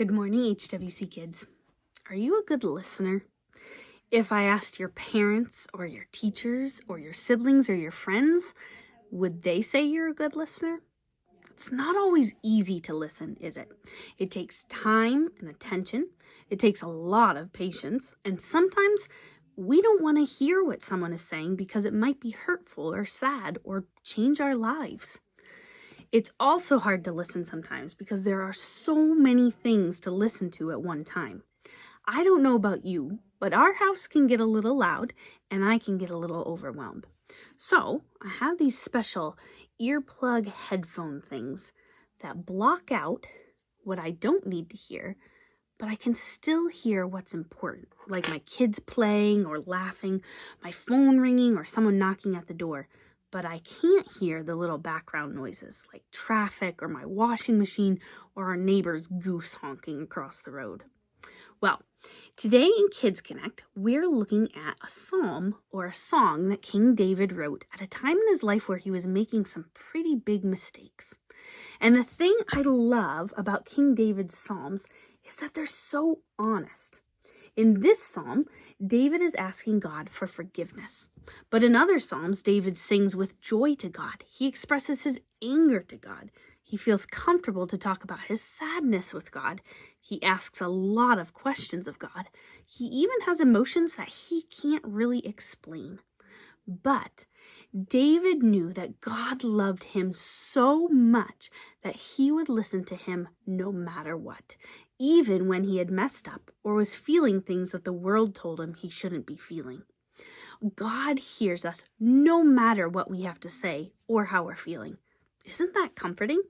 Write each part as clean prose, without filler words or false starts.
Good morning, HWC kids. Are you a good listener? If I asked your parents or your teachers or your siblings or your friends, would they say you're a good listener? It's not always easy to listen, is it? It takes time and attention. It takes a lot of patience. And sometimes we don't want to hear what someone is saying because it might be hurtful or sad or change our lives. It's also hard to listen sometimes because there are so many things to listen to at one time. I don't know about you, but our house can get a little loud and I can get a little overwhelmed. So I have these special earplug headphone things that block out what I don't need to hear, but I can still hear what's important, like my kids playing or laughing, my phone ringing, or someone knocking at the door. But I can't hear the little background noises like traffic or my washing machine or our neighbor's goose honking across the road. Well, today in Kids Connect, we're looking at a psalm or a song that King David wrote at a time in his life where he was making some pretty big mistakes. And the thing I love about King David's psalms is that they're so honest. In this psalm, David is asking God for forgiveness. But in other psalms, David sings with joy to God. He expresses his anger to God. He feels comfortable to talk about his sadness with God. He asks a lot of questions of God. He even has emotions that he can't really explain. But David knew that God loved him so much that he would listen to him no matter what, even when he had messed up or was feeling things that the world told him he shouldn't be feeling. God hears us no matter what we have to say or how we're feeling. Isn't that comforting?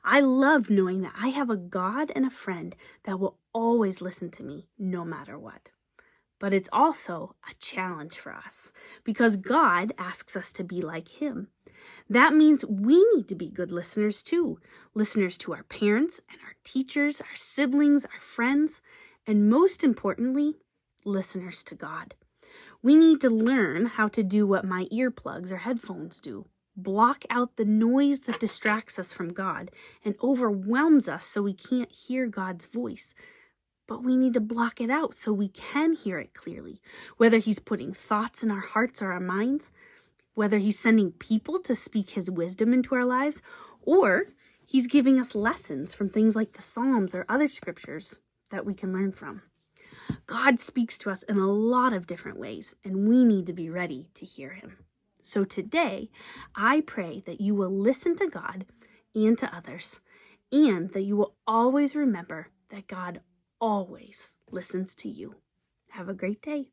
I love knowing that I have a God and a friend that will always listen to me no matter what. But it's also a challenge for us because God asks us to be like him. That means we need to be good listeners too. Listeners to our parents and our teachers, our siblings, our friends, and most importantly, listeners to God. We need to learn how to do what my earplugs or headphones do. Block out the noise that distracts us from God and overwhelms us so we can't hear God's voice. But we need to block it out so we can hear it clearly, whether he's putting thoughts in our hearts or our minds, whether he's sending people to speak his wisdom into our lives, or he's giving us lessons from things like the Psalms or other scriptures that we can learn from. God speaks to us in a lot of different ways, and we need to be ready to hear him. So today, I pray that you will listen to God and to others, and that you will always remember that God always listens to you. Have a great day.